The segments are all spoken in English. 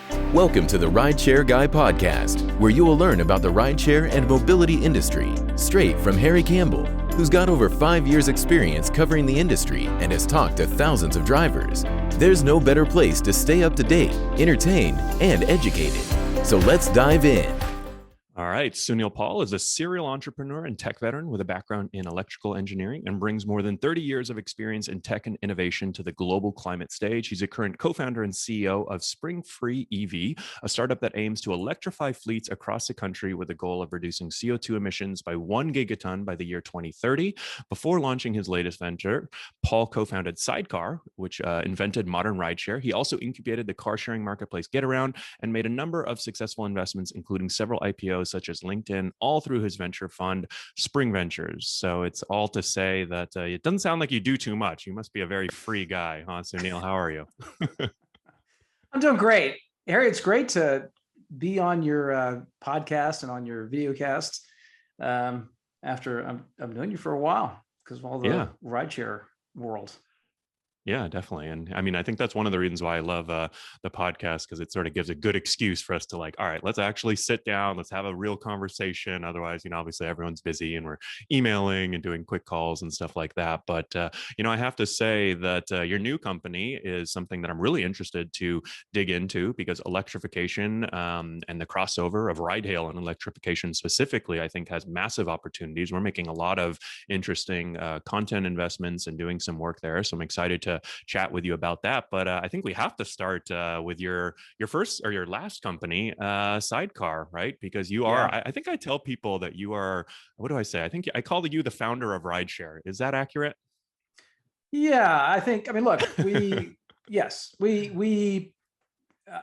Welcome to the RideShare Guy podcast, where you will learn about the rideshare and mobility industry straight from Harry Campbell, who's got over 5 years experience covering the industry and has talked to thousands of drivers. There's no better place to stay up to date, entertained, and educated. So let's dive in. All right. Sunil Paul is a serial entrepreneur and tech veteran with a background in electrical engineering and brings more than 30 years of experience in tech and innovation to the global climate stage. He's a current co-founder and CEO of Spring Free EV, a startup that aims to electrify fleets across the country with the goal of reducing CO2 emissions by 1 gigaton by the year 2030. Before launching his latest venture, Paul co-founded SideCar, which invented modern rideshare. He also incubated the car sharing marketplace GetAround and made a number of successful investments, including several IPOs such as LinkedIn, all through his venture fund, Spring Ventures. So it's all to say that it doesn't sound like you do too much. You must be a very free guy, huh, Sunil? How are you? I'm doing great. Harry, it's great to be on your podcast and on your video cast after I've known you for a while because of all the rideshare world. Yeah, definitely. And I mean, I think that's one of the reasons why I love the podcast, because it sort of gives a good excuse for us to like, all right, let's actually sit down, let's have a real conversation. Otherwise, obviously everyone's busy and we're emailing and doing quick calls and stuff like that. But, I have to say that your new company is something that I'm really interested to dig into, because electrification and the crossover of ride hail and electrification specifically, I think has massive opportunities. We're making a lot of interesting content investments and doing some work there. So I'm excited to chat with you about that. But I think we have to start with your first or your last company, SideCar, right? Because you are, I think I tell people that you are, what do I say? I think I call you the founder of RideShare. Is that accurate? Yeah, look,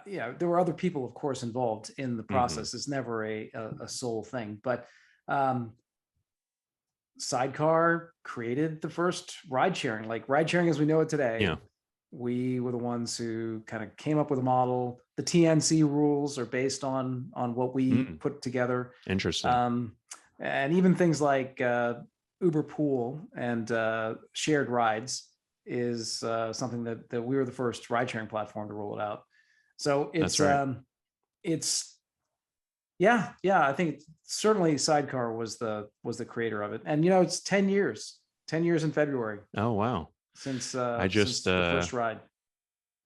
there were other people, of course, involved in the process. It's never a sole thing, but SideCar created the first ride sharing, like ride sharing as we know it today. Yeah. We were the ones who kind of came up with a model. The TNC rules are based on what we put together. Interesting. And even things like Uber Pool and shared rides is something that we were the first ride sharing platform to roll it out. So it's I think certainly SideCar was the creator of it. And, it's 10 years in February. Oh, wow. Since the first ride.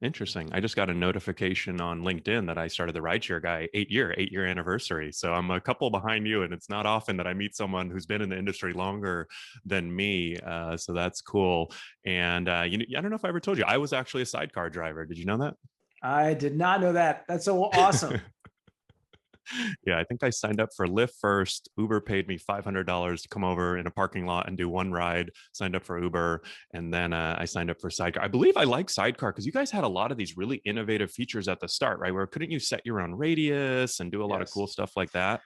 Interesting. I just got a notification on LinkedIn that I started the RideShare Guy 8-year anniversary. So I'm a couple behind you, and it's not often that I meet someone who's been in the industry longer than me. So that's cool. And I don't know if I ever told you, I was actually a SideCar driver. Did you know that? I did not know that. That's so awesome. Yeah, I think I signed up for Lyft first. Uber paid me $500 to come over in a parking lot and do one ride. Signed up for Uber, and then I signed up for SideCar. I believe I like SideCar because you guys had a lot of these really innovative features at the start, right? Where couldn't you set your own radius and do a lot of cool stuff like that?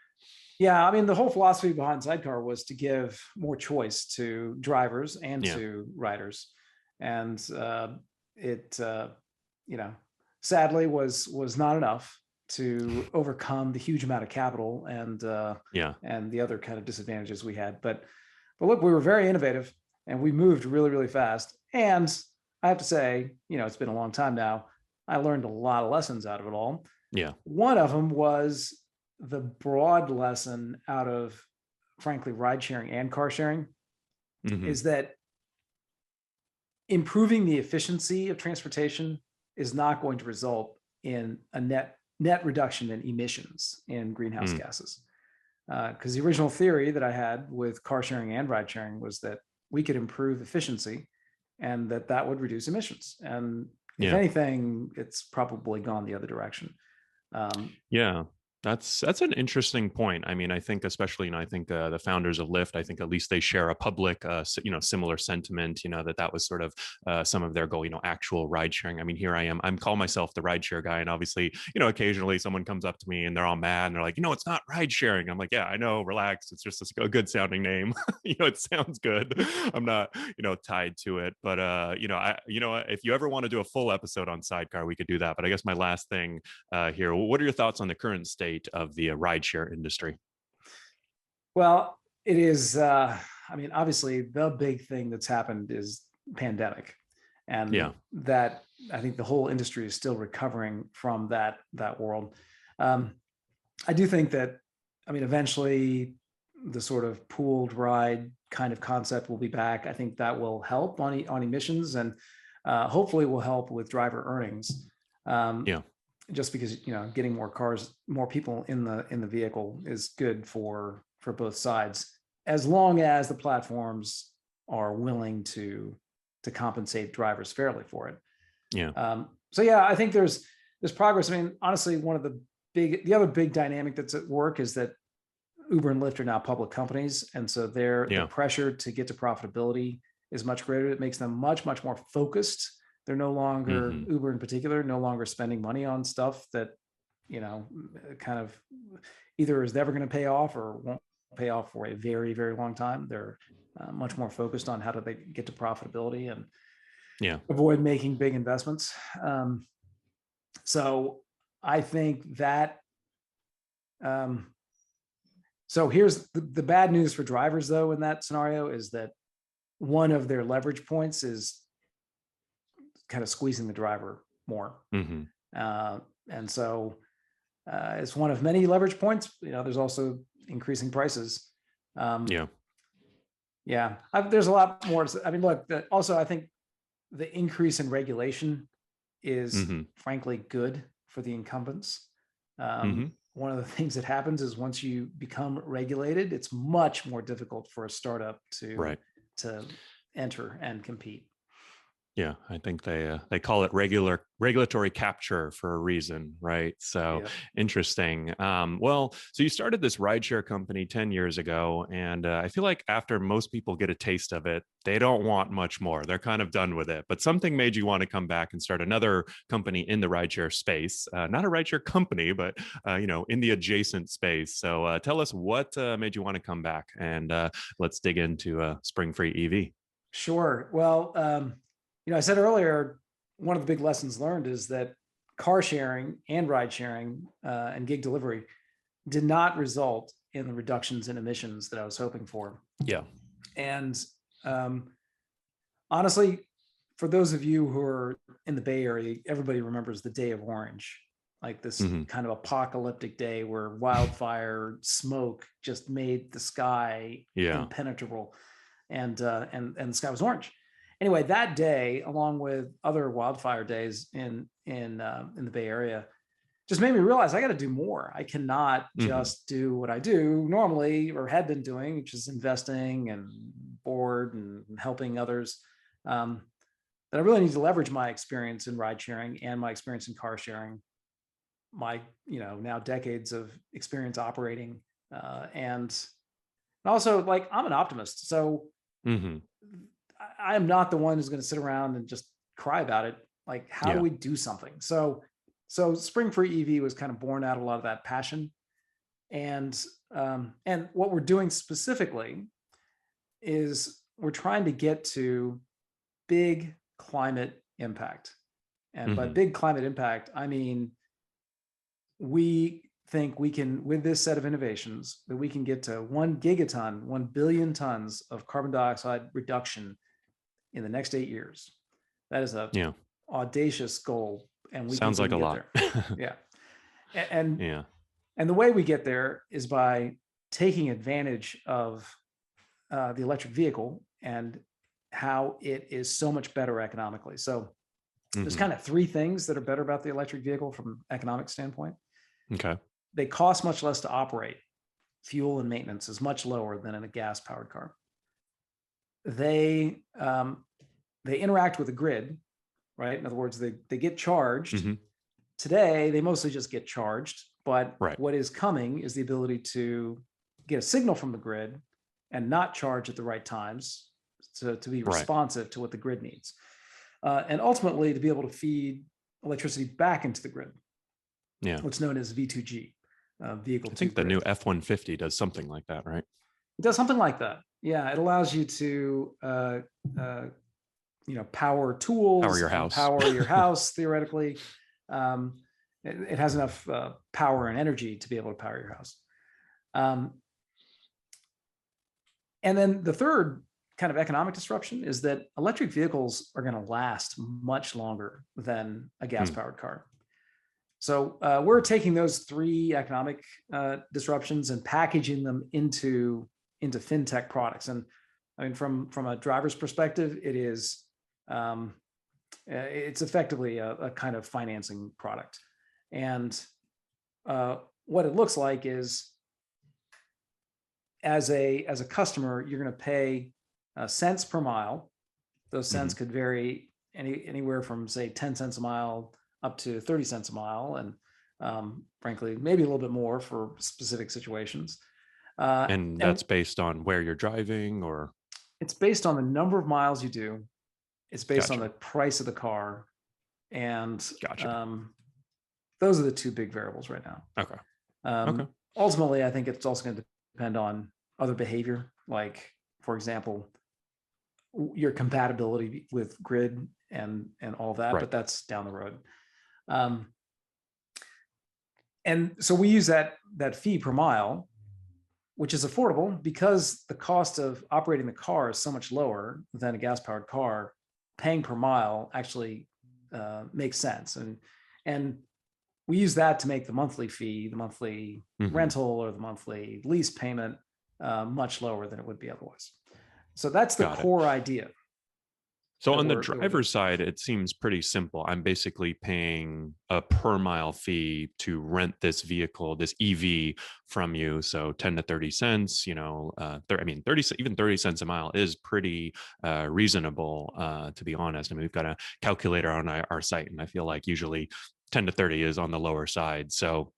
Yeah, the whole philosophy behind SideCar was to give more choice to drivers and to riders, and it sadly was not enough to overcome the huge amount of capital and the other kind of disadvantages we had. But look, we were very innovative and we moved really, really fast. And I have to say, it's been a long time now. I learned a lot of lessons out of it all. Yeah. One of them was the broad lesson out of, frankly, ride sharing and car sharing is that improving the efficiency of transportation is not going to result in a net reduction in emissions in greenhouse gases. Because the original theory that I had with car sharing and ride sharing was that we could improve efficiency and that would reduce emissions. And if anything, it's probably gone the other direction. That's an interesting point. I mean, I think especially, I think the founders of Lyft, I think at least they share a public, similar sentiment, that was sort of some of their goal, actual ride sharing. I mean, here I am, I'm calling myself the RideShare Guy. And obviously, occasionally someone comes up to me and they're all mad and they're like, it's not ride sharing. I'm like, yeah, I know, relax. It's just a good sounding name. It sounds good. I'm not, tied to it. But, if you ever want to do a full episode on SideCar, we could do that. But I guess my last thing here, what are your thoughts on the current state of the rideshare industry? Well, it is, obviously the big thing that's happened is pandemic. And Yeah. that, I think the whole industry is still recovering from that world. I do think that, I mean, eventually the sort of pooled ride kind of concept will be back. I think that will help on emissions, and hopefully will help with driver earnings. Yeah. Just because, you know, getting more cars, more people in the vehicle is good for both sides, as long as the platforms are willing to compensate drivers fairly for it. Yeah. So yeah, I think there's progress. I mean, honestly, the other big dynamic that's at work is that Uber and Lyft are now public companies, and so the pressure to get to profitability is much greater. It makes them much more focused. They're no longer, Uber in particular, no longer spending money on stuff that, you know, kind of either is never going to pay off or won't pay off for a very, very long time. They're much more focused on how do they get to profitability and avoid making big investments. So I think that, so here's the bad news for drivers, though, in that scenario is that one of their leverage points is kind of squeezing the driver more. And so it's one of many leverage points. You know, there's also increasing prices. There's a lot more. I mean, look, also, I think the increase in regulation is frankly good for the incumbents. One of the things that happens is once you become regulated, it's much more difficult for a startup to enter and compete. Yeah, I think they call it regulatory capture for a reason, right? So interesting. Well, so you started this rideshare company 10 years ago, and I feel like after most people get a taste of it, they don't want much more. They're kind of done with it. But something made you want to come back and start another company in the rideshare space, not a rideshare company, but you know, in the adjacent space. So tell us what made you want to come back, and let's dig into Spring-Free EV. Sure. Well, you know, I said earlier, one of the big lessons learned is that car sharing and ride sharing and gig delivery did not result in the reductions in emissions that I was hoping for. Yeah. And honestly, for those of you who are in the Bay Area, everybody remembers the Day of Orange, like this kind of apocalyptic day where wildfire smoke just made the sky impenetrable, and the sky was orange. Anyway, that day, along with other wildfire days in the Bay Area, just made me realize I got to do more. I cannot just do what I do normally or had been doing, which is investing and board and helping others. That I really need to leverage my experience in ride sharing and my experience in car sharing, my, you know, now decades of experience operating, and also, like, I'm an optimist, so I am not the one who's going to sit around and just cry about it. Like, how do we do something? So Spring-Free EV was kind of born out of a lot of that passion. And what we're doing specifically is we're trying to get to big climate impact. And by big climate impact, I mean, we think we can, with this set of innovations, that we can get to 1 gigaton, 1 billion tons of carbon dioxide reduction in the next 8 years. That is a audacious goal, and we sounds like a lot. And the way we get there is by taking advantage of the electric vehicle and how it is so much better economically. So there's kind of 3 things that are better about the electric vehicle from an economic standpoint. Okay. They cost much less to operate. Fuel and maintenance is much lower than in a gas-powered car. They interact with the grid, right? In other words, they get charged. Today, they mostly just get charged, but what is coming is the ability to get a signal from the grid and not charge at the right times to be responsive to what the grid needs. And ultimately, to be able to feed electricity back into the grid. What's known as V2G, vehicle. I think the new F-150 does something like that, right? It does something like that. Yeah, it allows you to, power tools, power your house, theoretically. It has enough power and energy to be able to power your house. And then the third kind of economic disruption is that electric vehicles are going to last much longer than a gas-powered car. So we're taking those three economic disruptions and packaging them into fintech products. And I mean, from a driver's perspective, it is it's effectively a kind of financing product. And what it looks like is, as a customer, you're going to pay cents per mile. Those cents could vary anywhere from, say, 10 cents a mile up to 30 cents a mile, and frankly, maybe a little bit more for specific situations. And that's based on where you're driving, or? It's based on the number of miles you do. It's based on Gotcha. the price of the car. And Gotcha. those are the two big variables right now. Okay. Okay. Ultimately, I think it's also going to depend on other behavior, like, for example, your compatibility with grid and all that, Right. but that's down the road. And so we use that fee per mile, which is affordable because the cost of operating the car is so much lower than a gas-powered car. Paying per mile actually makes sense, and we use that to make the monthly fee, the monthly rental, or the monthly lease payment much lower than it would be otherwise. So that's the core idea. So on the driver's side, it seems pretty simple. I'm basically paying a per mile fee to rent this vehicle, this EV from you. So 10 to 30 cents, 30 cents a mile is pretty reasonable, to be honest. I mean, we've got a calculator on our site, and I feel like usually 10 to 30 is on the lower side. So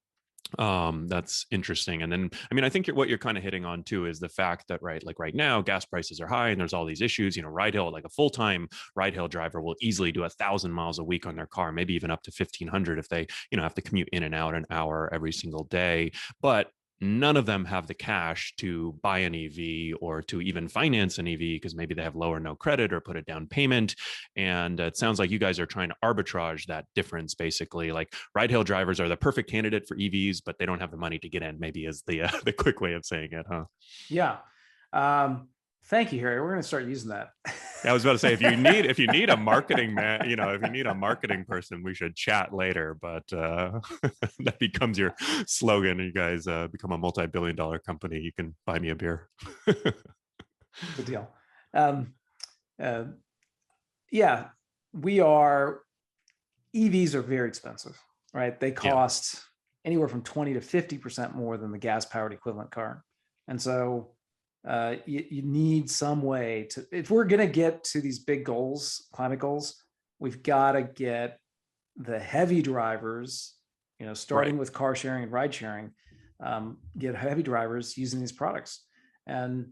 that's interesting. And then, I mean, I think what you're kind of hitting on too is the fact that, right, like right now, gas prices are high and there's all these issues. Ride hail, like a full-time ride hail driver will easily do 1,000 miles a week on their car, maybe even up to 1,500 if they, have to commute in and out an hour every single day. But none of them have the cash to buy an EV or to even finance an EV because maybe they have low or no credit or put a down payment. And it sounds like you guys are trying to arbitrage that difference, basically. Like ride-hail drivers are the perfect candidate for EVs, but they don't have the money to get in, maybe is the quick way of saying it, huh? Yeah. Thank you, Harry. We're going to start using that. I was about to say, if you need a marketing man, if you need a marketing person, we should chat later. But that becomes your slogan. You guys become a multi-billion-dollar company. You can buy me a beer. Good deal. Yeah, EVs are very expensive, right? They cost anywhere from 20 to 50% more than the gas-powered equivalent car. And so you need some way to, if we're going to get to these big goals, climate goals, we've got to get the heavy drivers, starting with car sharing and ride sharing, get heavy drivers using these products. And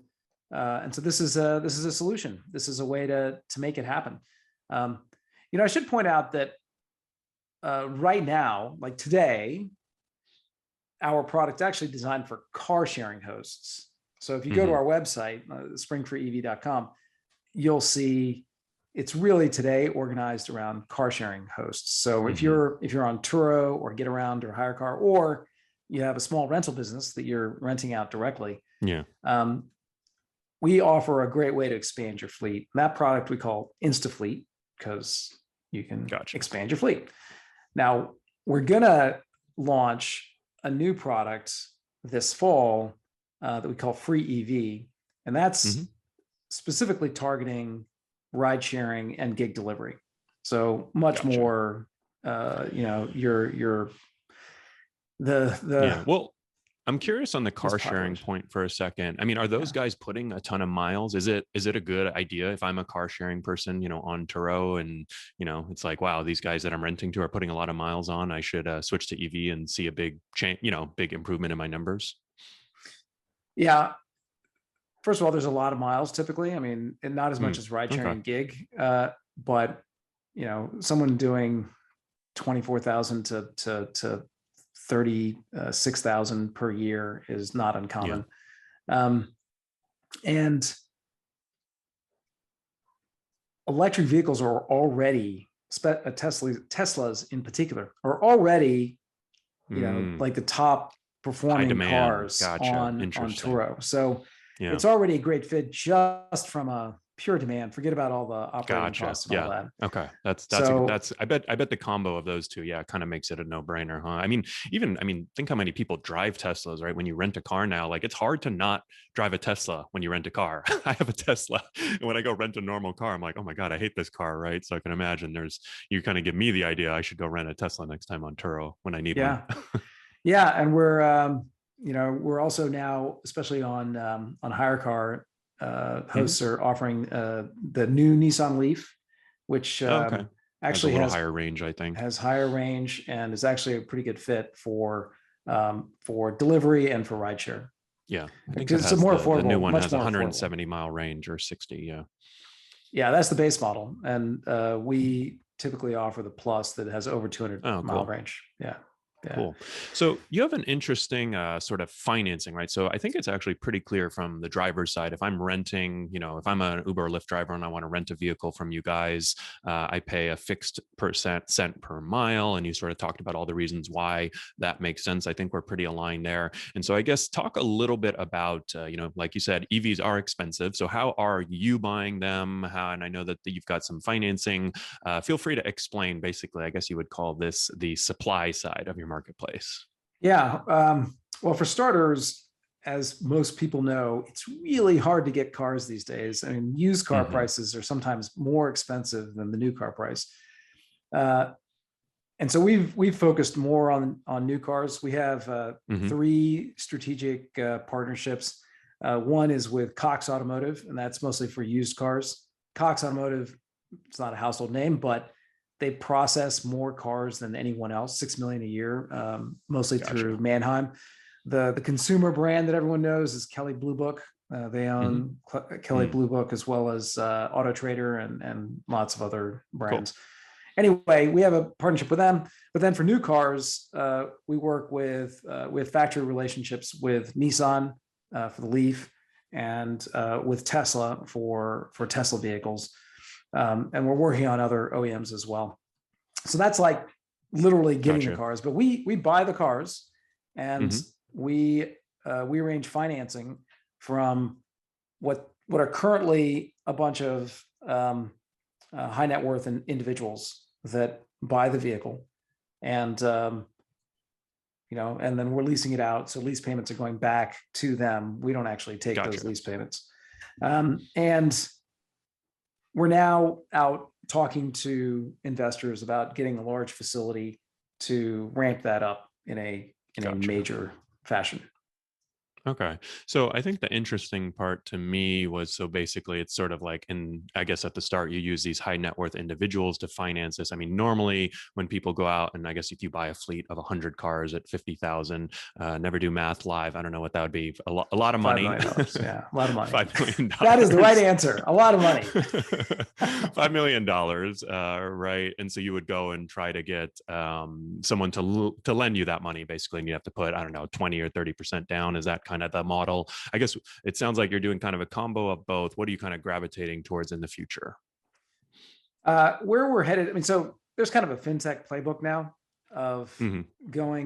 so this is a solution. This is a way to make it happen. I should point out that right now, like today, our product is actually designed for car sharing hosts. So if you go to our website, springfreeev.com, you'll see it's really today organized around car sharing hosts. So if you're on Turo or Get Around or Hire Car, or you have a small rental business that you're renting out directly, we offer a great way to expand your fleet. And that product we call InstaFleet because you can expand your fleet. Now we're gonna launch a new product this fall that we call Free EV, and that's specifically targeting ride sharing and gig delivery. So much more, Well, I'm curious on the car sharing point for a second. I mean, are those guys putting a ton of miles? Is it a good idea if I'm a car sharing person, on Turo, and it's like, wow, these guys that I'm renting to are putting a lot of miles on. I should switch to EV and see a big change, big improvement in my numbers. Yeah. First of all, there's a lot of miles typically. I mean, and not as much as ride sharing and gig, but someone doing 24,000 to 36,000 per year is not uncommon. And electric vehicles are already, Teslas in particular, are already, like the top performing cars on Turo. So Yeah. it's already a great fit just from a pure demand. Forget about all the operating Gotcha. costs and all that. Okay. That's So I bet the combo of those two, yeah, kind of makes it a no-brainer, huh? I mean, think how many people drive Teslas, right? When you rent a car now, like it's hard to not drive a Tesla when you rent a car. I have a Tesla, and when I go rent a normal car, I'm like, oh my God, I hate this car, right? So I can imagine you kind of give me the idea I should go rent a Tesla next time on Turo when I need one. yeah, and we're also now, especially on hire car, hosts are offering the new Nissan Leaf, which Okay. actually has a little higher range, I think. has higher range and is actually a pretty good fit for delivery and for rideshare. Yeah, I think Because it's more affordable. The new one much has more 170 mile range or 60. Yeah. Yeah, that's the base model, and we typically offer the Plus that has over 200 mile range. Yeah. Cool. So you have an interesting sort of financing, right? So I think it's actually pretty clear from the driver's side. If I'm renting, if I'm an Uber or Lyft driver and I want to rent a vehicle from you guys, I pay a fixed cent per mile. And you sort of talked about all the reasons why that makes sense. I think we're pretty aligned there. And so I guess talk a little bit about, like you said, EVs are expensive. So how are you buying them? And I know that you've got some financing. Feel free to explain, basically, I guess you would call this the supply side of your marketplace. Yeah. Well, for starters, as most people know, it's really hard to get cars these days. I mean, used car prices are sometimes more expensive than the new car price. And so we've focused more on new cars. We have 3 strategic partnerships. One is with Cox Automotive, and that's mostly for used cars. Cox Automotive, it's not a household name, but they process more cars than anyone else, 6 million a year, mostly through Manheim. The consumer brand that everyone knows is Kelley Blue Book. They own Kelley Blue Book as well as Auto Trader and lots of other brands. Cool. Anyway, we have a partnership with them. But then for new cars, we work with factory relationships with Nissan for the Leaf and with Tesla for Tesla vehicles. And we're working on other OEMs as well. So that's like literally getting the cars, but we buy the cars and we arrange financing from what are currently a bunch of high net worth individuals that buy the vehicle, and and then we're leasing it out. So lease payments are going back to them. We don't actually take those lease payments, and we're now out talking to investors about getting a large facility to ramp that up in a major fashion. Okay. So I think the interesting part to me was, so basically it's sort of like, I guess at the start you use these high net worth individuals to finance this. I mean, normally when people go out, and I guess if you buy a fleet of 100 cars at 50,000, never do math live. I don't know what that would be. A lot of money. $5 million. Yeah. A lot of money. $5 million. That is the right answer. A lot of money. $5 million. Right. And so you would go and try to get someone to lend you that money, basically. And you have to put, I don't know, 20 or 30% down. Is that kind of the model? I guess it sounds like you're doing kind of a combo of both. What are you kind of gravitating towards in the future? Where we're headed, I mean, so there's kind of a fintech playbook now of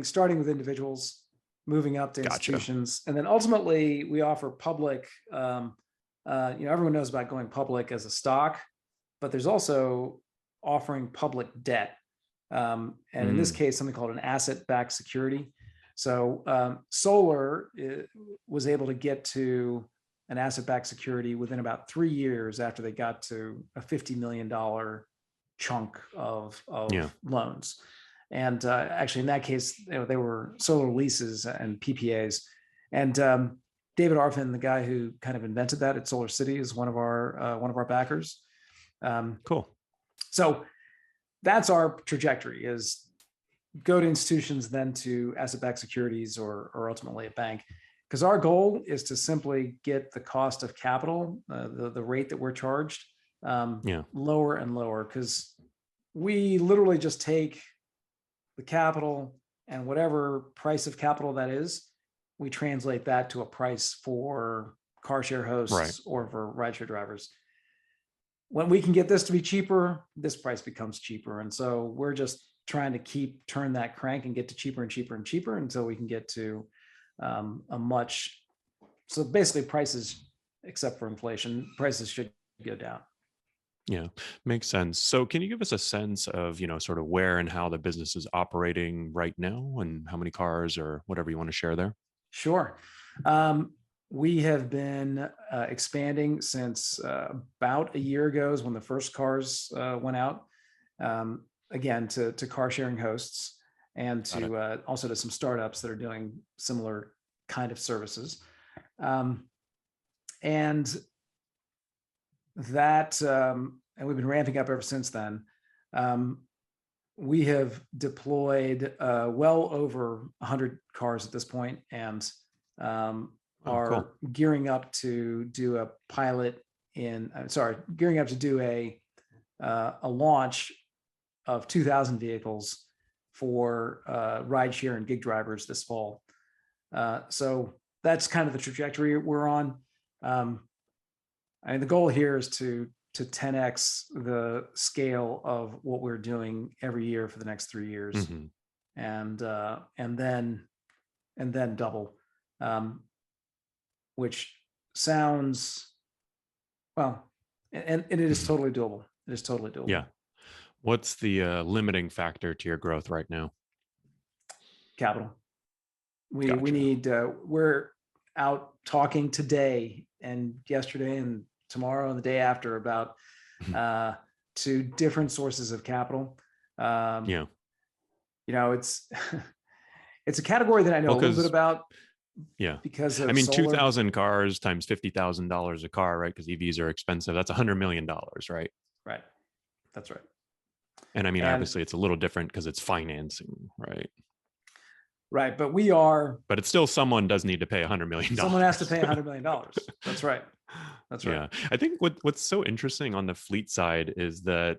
starting with individuals, moving up to institutions, and then ultimately we offer public. Everyone knows about going public as a stock, but there's also offering public debt, and in this case, something called an asset-backed security. So Solar was able to get to an asset-backed security within about 3 years after they got to a $50 million chunk of loans. And actually, in that case, they were solar leases and PPAs. And David Arfin, the guy who kind of invented that at Solar City, is one of our backers. Cool. So that's our trajectory: is go to institutions, then to asset-backed securities, or ultimately a bank. Because our goal is to simply get the cost of capital, the rate that we're charged, lower and lower. Because we literally just take the capital and whatever price of capital that is, we translate that to a price for car share hosts or for rideshare drivers. When we can get this to be cheaper, this price becomes cheaper. And so we're just trying to turn that crank and get to cheaper and cheaper and cheaper until we can get to so basically prices except for inflation, prices should go down. Yeah, makes sense. So can you give us a sense of, sort of where and how the business is operating right now and how many cars or whatever you want to share there? Sure. We have been expanding since about a year ago is when the first cars went out, again, to car sharing hosts and to also to some startups that are doing similar kind of services. And that, and we've been ramping up ever since then. We have deployed well over 100 cars at this point, and are gearing up to do a pilot gearing up to do a launch of 2,000 vehicles for rideshare and gig drivers this fall. So that's kind of the trajectory we're on. I mean, the goal here is to 10x the scale of what we're doing every year for the next 3 years, and then double, which sounds well, and it is totally doable. It is totally doable. Yeah. What's the limiting factor to your growth right now? Capital. We need. We're out talking today and yesterday and tomorrow and the day after about to different sources of capital. It's it's a category that I know a little bit about. Yeah, because of I mean, solar. 2,000 cars times $50,000 a car, right? Because EVs are expensive. That's $100 million, right? Right. That's right. And I mean, obviously, it's a little different because it's financing, right? Right, but it's still someone does need to pay $100 million. Someone has to pay $100 million. That's right. That's right. Yeah. I think what's so interesting on the fleet side is that,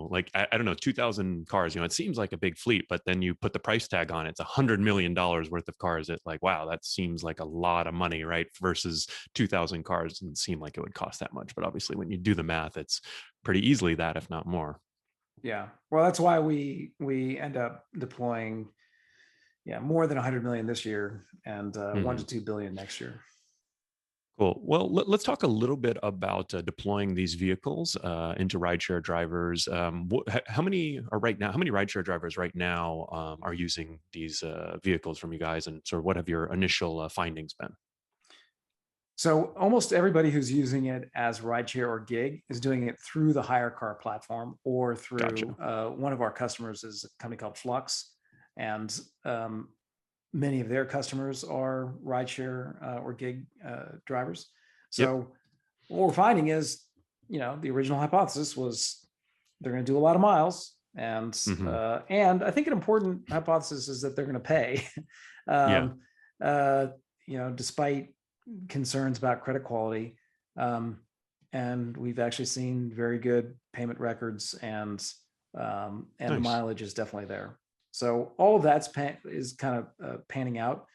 like, I don't know, 2,000 cars, it seems like a big fleet, but then you put the price tag on it, it's $100 million worth of cars. It's like, wow, that seems like a lot of money, right? Versus 2,000 cars doesn't seem like it would cost that much. But obviously, when you do the math, it's pretty easily that, if not more. Yeah. Well, that's why we end up deploying more than 100 million this year and 1 to 2 billion next year. Cool. Well, let's talk a little bit about deploying these vehicles into rideshare drivers. How many rideshare drivers right now are using these vehicles from you guys, and sort of what have your initial findings been? So almost everybody who's using it as rideshare or gig is doing it through the HireCar platform or through one of our customers is a company called Flux, and many of their customers are rideshare or gig drivers. So what we're finding is, the original hypothesis was they're going to do a lot of miles, and I think an important hypothesis is that they're going to pay. Despite concerns about credit quality, and we've actually seen very good payment records, and the mileage is definitely there. So all of that's is kind of panning out.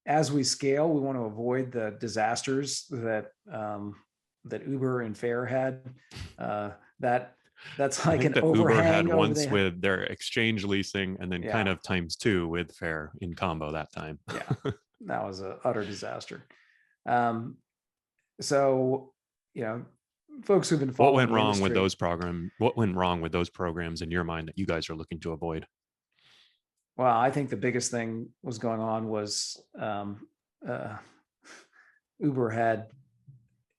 As we scale, we want to avoid the disasters that Uber and Fare had. That's like an overhang. Uber had once with their exchange leasing, and then kind of times 2 with Fare in combo that time. Yeah, that was an utter disaster. So folks who've been following what went wrong with those programs in your mind that you guys are looking to avoid? Well, I think the biggest thing was going on was Uber had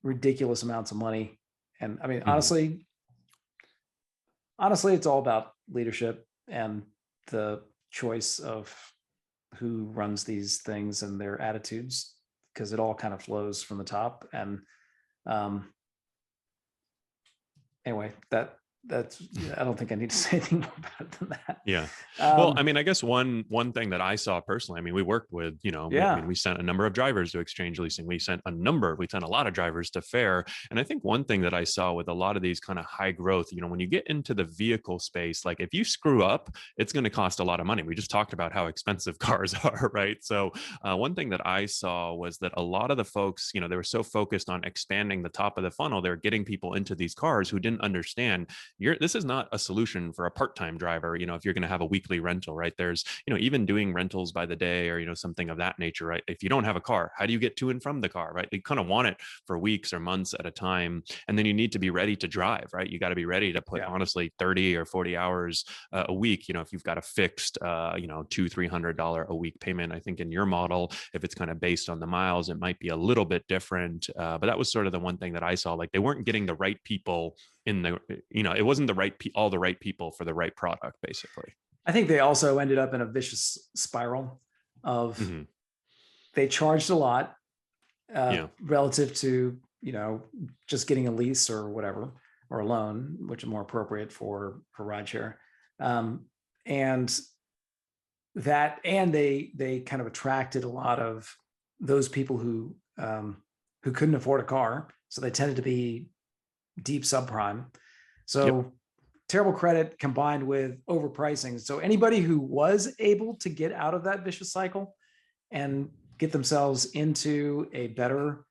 ridiculous amounts of money. And I mean, honestly, it's all about leadership and the choice of who runs these things and their attitudes, because it all kind of flows from the top. And anyway, that's I don't think I need to say anything more about it than that. Yeah. Well, I mean, I guess one thing that I saw personally, I mean, we worked with, we sent a number of drivers to exchange leasing. We sent a lot of drivers to Fare. And I think one thing that I saw with a lot of these kind of high growth, when you get into the vehicle space, like if you screw up, it's going to cost a lot of money. We just talked about how expensive cars are, right? So one thing that I saw was that a lot of the folks, they were so focused on expanding the top of the funnel, they're getting people into these cars who didn't understand this is not a solution for a part-time driver, if you're going to have a weekly rental, right? There's, even doing rentals by the day or, something of that nature, right? If you don't have a car, how do you get to and from the car, right? You kind of want it for weeks or months at a time. And then you need to be ready to drive, right? You got to be ready to put honestly 30 or 40 hours a week, if you've got a fixed, $200-$300 a week payment. I think in your model, if it's kind of based on the miles, it might be a little bit different. But that was sort of the one thing that I saw, like they weren't getting the right people in the, it wasn't the right, all the right people for the right product, basically. I think they also ended up in a vicious spiral of they charged a lot relative to, just getting a lease or whatever, or a loan, which is more appropriate for rideshare. And they kind of attracted a lot of those people who couldn't afford a car. So they tended to be deep subprime. So terrible credit combined with overpricing. So anybody who was able to get out of that vicious cycle and get themselves into a better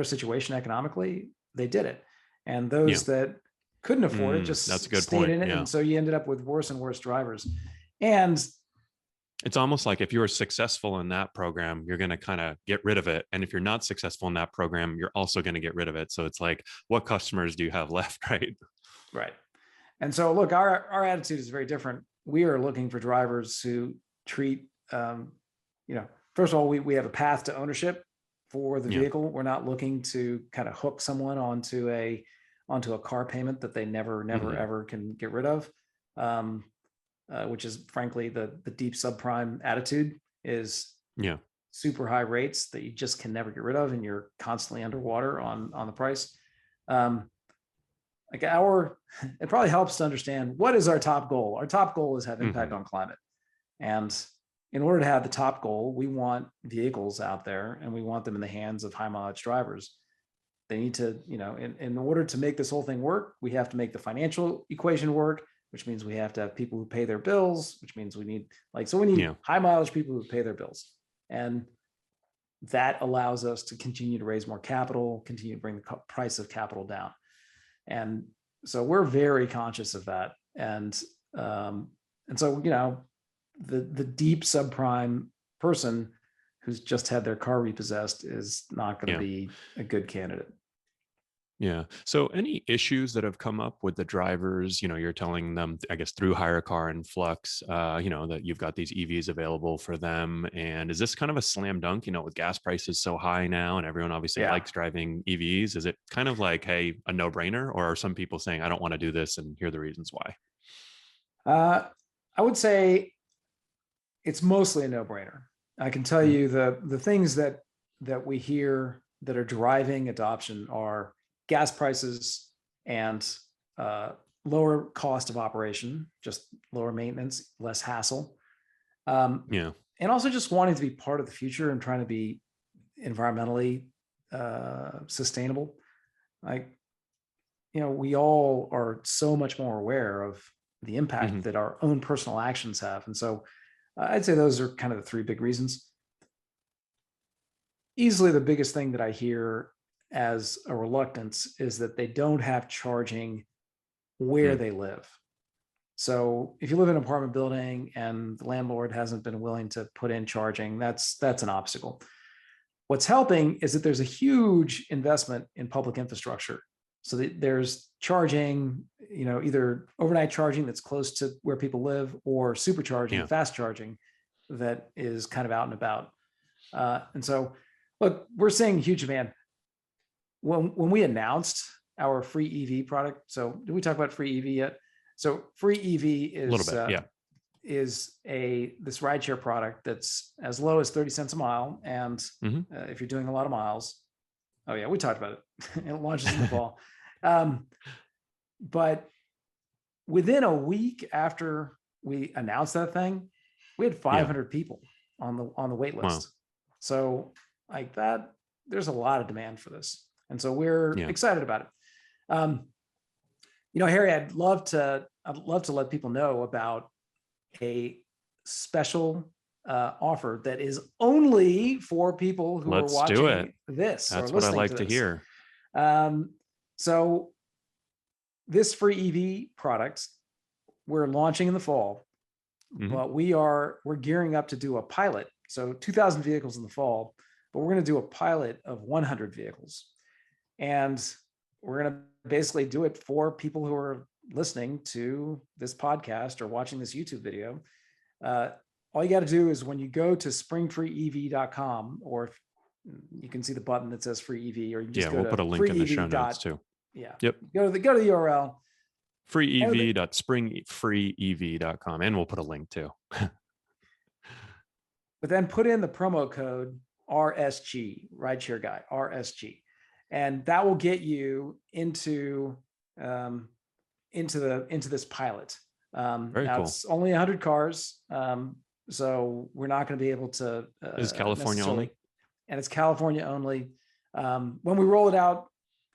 situation economically, they did it. And those that couldn't afford it just that's a good stayed point. in it. And so you ended up with worse and worse drivers. And it's almost like if you're successful in that program, you're going to kind of get rid of it. And if you're not successful in that program, you're also going to get rid of it. So it's like, what customers do you have left, right? Right. And so look, our attitude is very different. We are looking for drivers who treat, first of all, we have a path to ownership for the vehicle. We're not looking to kind of hook someone onto a car payment that they never ever can get rid of. Which is frankly the deep subprime attitude is super high rates that you just can never get rid of, and you're constantly underwater on the price. It probably helps to understand what is our top goal. Our top goal is have impact on climate, and in order to have the top goal, we want vehicles out there, and we want them in the hands of high mileage drivers. They need to, in order to make this whole thing work, we have to make the financial equation work, which means we have to have people who pay their bills, which means we need high mileage people who pay their bills. And that allows us to continue to raise more capital, continue to bring the price of capital down. And so we're very conscious of that. And so, the deep subprime person who's just had their car repossessed is not going to be a good candidate. Yeah. So any issues that have come up with the drivers, you're telling them, I guess, through Hire a Car and Flux, that you've got these EVs available for them. And is this kind of a slam dunk, with gas prices so high now and everyone obviously likes driving EVs? Is it kind of like, hey, a no brainer? Or are some people saying, I don't want to do this and here are the reasons why? I would say it's mostly a no brainer. I can tell you the things that we hear that are driving adoption are gas prices and lower cost of operation, just lower maintenance, less hassle. And also just wanting to be part of the future and trying to be environmentally sustainable. We all are so much more aware of the impact that our own personal actions have. And so I'd say those are kind of the three big reasons. Easily the biggest thing that I hear as a reluctance is that they don't have charging where they live. So if you live in an apartment building and the landlord hasn't been willing to put in charging, that's an obstacle. What's helping is that there's a huge investment in public infrastructure. So that there's charging, either overnight charging that's close to where people live, or supercharging, fast charging that is kind of out and about. And so, look, we're seeing huge demand. When we announced our free EV product, so did we talk about free EV yet? So free EV is a little bit, this rideshare product that's as low as 30 cents a mile. And if you're doing a lot of miles, we talked about it. It launches in the fall. But within a week after we announced that thing, we had 500 people on the wait list. Wow. So like that, there's a lot of demand for this. And so we're excited about it. Harry, I'd love to let people know about a special offer that is only for people who are watching this. That's what I like to hear. So this free EV product we're launching in the fall, but we're gearing up to do a pilot. So 2,000 vehicles in the fall, but we're going to do a pilot of 100 vehicles. And we're going to basically do it for people who are listening to this podcast or watching this YouTube video. All you got to do is when you go to springfreeev.com, or you can see the button that says free EV, or you can just go we'll to put a link in the show notes too. Yeah. Yep. Go to the URL. freeev.springfreeev.com, and we'll put a link too. But then put in the promo code RSG, RideShare Guy, RSG, and that will get you into this pilot. Very cool. It's only 100 cars, so we're not going to be able to. Is California only? And it's California only. When we roll it out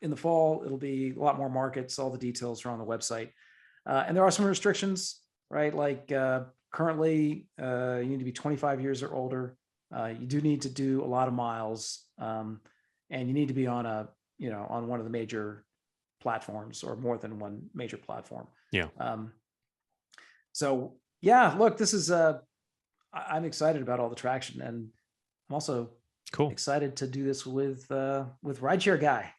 in the fall, it'll be a lot more markets. All the details are on the website, and there are some restrictions, right? Like currently, you need to be 25 years or older. You do need to do a lot of miles, and you need to be on on one of the major platforms, or more than one major platform. Yeah. So yeah, look, this is I'm excited about all the traction, and I'm also excited to do this with RideShare Guy.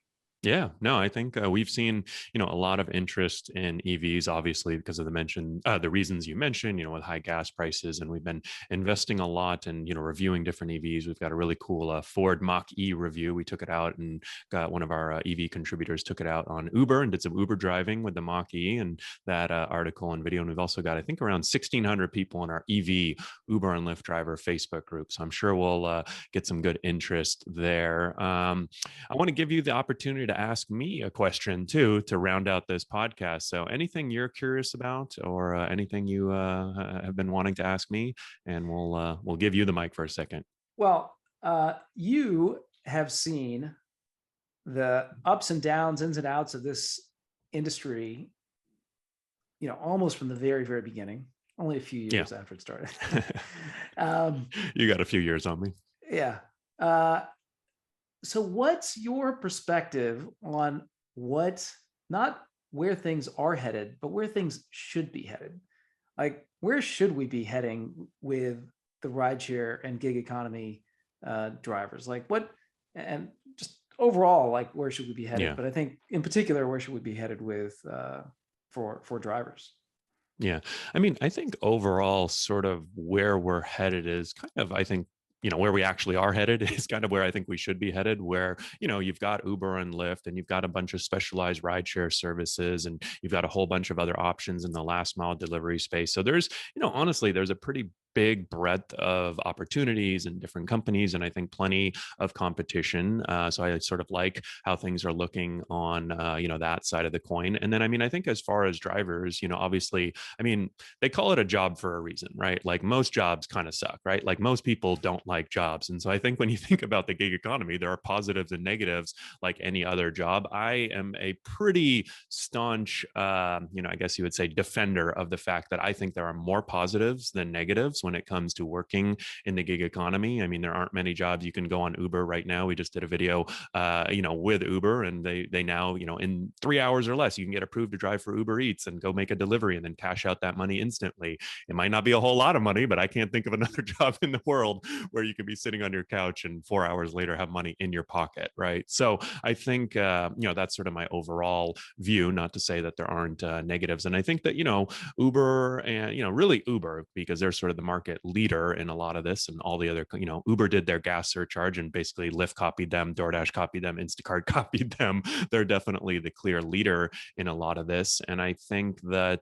Yeah, no, I think we've seen, a lot of interest in EVs, obviously, because of the reasons you mentioned, with high gas prices. And we've been investing a lot in, reviewing different EVs. We've got a really cool Ford Mach-E review. We took it out and got one of our EV contributors took it out on Uber and did some Uber driving with the Mach-E, and that article and video. And we've also got, I think, around 1,600 people in our EV Uber and Lyft driver Facebook group. So I'm sure we'll get some good interest there. I want to give you the opportunity to ask me a question too, to round out this podcast. So anything you're curious about, or anything you have been wanting to ask me, and we'll give you the mic for a second. Well, you have seen the ups and downs, ins and outs of this industry, almost from the very, very beginning, only a few years after it started. You got a few years on me. Yeah. So what's your perspective on not where things are headed, but where things should be headed? Like, where should we be heading with the rideshare and gig economy drivers? Like and just overall, like, where should we be headed? Yeah. But I think in particular, where should we be headed with for drivers? Yeah. I mean, I think overall, sort of where we're headed is kind of, I think, where we actually are headed is kind of where I think we should be headed, where, you've got Uber and Lyft, and you've got a bunch of specialized rideshare services, and you've got a whole bunch of other options in the last mile delivery space. So there's, honestly, there's a pretty big breadth of opportunities and different companies, and I think plenty of competition. So I sort of like how things are looking on, that side of the coin. And then, I mean, I think as far as drivers, obviously, I mean, they call it a job for a reason, right? Like, most jobs kind of suck, right? Like, most people don't like jobs. And so I think when you think about the gig economy, there are positives and negatives like any other job. I am a pretty staunch, I guess you would say, defender of the fact that I think there are more positives than negatives when it comes to working in the gig economy. I mean, there aren't many jobs. You can go on Uber right now. We just did a video, with Uber, and they now, in 3 hours or less, you can get approved to drive for Uber Eats and go make a delivery and then cash out that money instantly. It might not be a whole lot of money, but I can't think of another job in the world where you can be sitting on your couch and 4 hours later have money in your pocket, right? So I think, that's sort of my overall view, not to say that there aren't negatives. And I think that, Uber and, really Uber, because they're sort of the market leader in a lot of this, and all the other, Uber did their gas surcharge, and basically Lyft copied them, DoorDash copied them, Instacart copied them. They're definitely the clear leader in a lot of this. And I think that,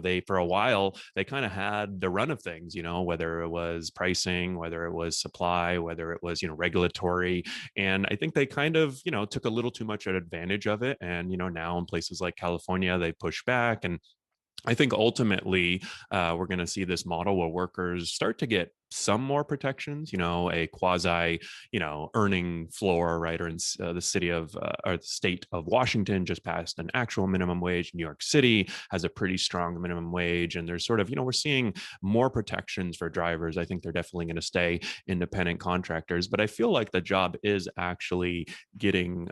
they, for a while, they kind of had the run of things, whether it was pricing, whether it was supply, whether it was, regulatory. And I think they kind of, took a little too much advantage of it. And, now in places like California, they push back. And I think ultimately we're going to see this model where workers start to get some more protections, a quasi, earning floor, right? Or in the city of, or the state of Washington just passed an actual minimum wage. New York City has a pretty strong minimum wage. And there's sort of, we're seeing more protections for drivers. I think they're definitely going to stay independent contractors, but I feel like the job is actually getting,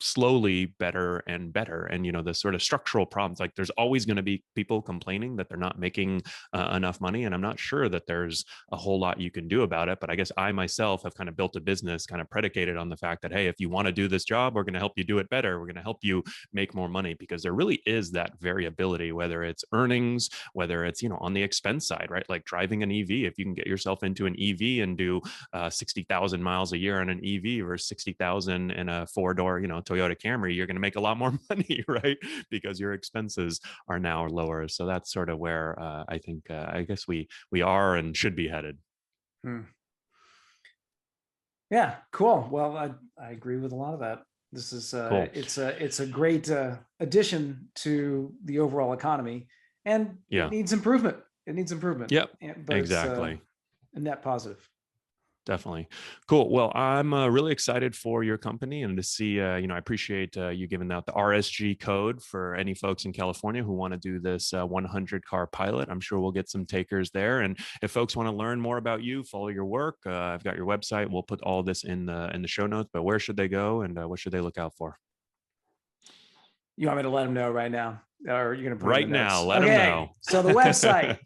slowly better and better. And, the sort of structural problems, like there's always going to be people complaining that they're not making enough money. And I'm not sure that there's a whole lot you can do about it. But I guess I myself have kind of built a business kind of predicated on the fact that, hey, if you want to do this job, we're going to help you do it better. We're going to help you make more money, because there really is that variability, whether it's earnings, whether it's, on the expense side, right? Like driving an EV, if you can get yourself into an EV and do 60,000 miles a year on an EV versus 60,000 in a 4-door, Toyota Camry, you're going to make a lot more money, right? Because your expenses are now lower. So that's sort of where I think, I guess we are and should be headed. Yeah, cool. Well, I agree with a lot of that. This is cool. It's a great addition to the overall economy, and it needs improvement. Yep, but exactly. It's a net positive. Definitely. Cool. Well, I'm really excited for your company and to see, I appreciate you giving out the RSG code for any folks in California who want to do this 100 car pilot. I'm sure we'll get some takers there. And if folks want to learn more about you, follow your work, I've got your website. We'll put all this in the show notes, but where should they go and what should they look out for? You want me to let them know right now? Or you're going to put right now? Let them know. So the website,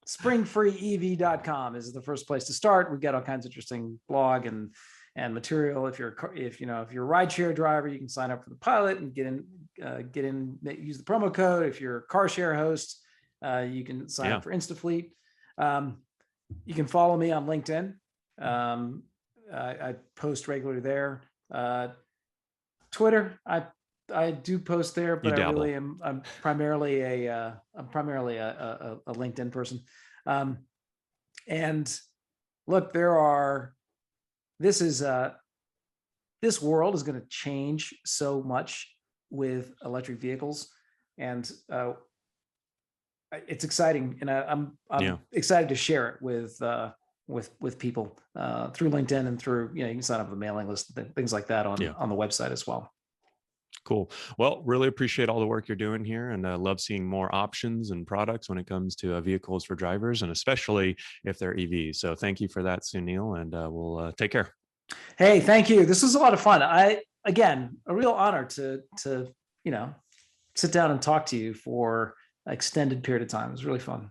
springfreeev.com is the first place to start. We've got all kinds of interesting blog and material. If you're a rideshare driver, you can sign up for the pilot and get in, use the promo code. If you're a car share host, you can sign up for InstaFleet. You can follow me on LinkedIn. I post regularly there. Twitter, I do post there, but I really am. I'm primarily a LinkedIn person. And look, this world is going to change so much with electric vehicles, and it's exciting. And I'm excited to share it with people through LinkedIn and through, you can sign up for the mailing list, things like that on the website as well. Cool. Well, really appreciate all the work you're doing here, and love seeing more options and products when it comes to vehicles for drivers, and especially if they're EVs. So thank you for that, Sunil, and we'll take care. Hey, thank you. This was a lot of fun. Again, a real honor to sit down and talk to you for an extended period of time. It was really fun.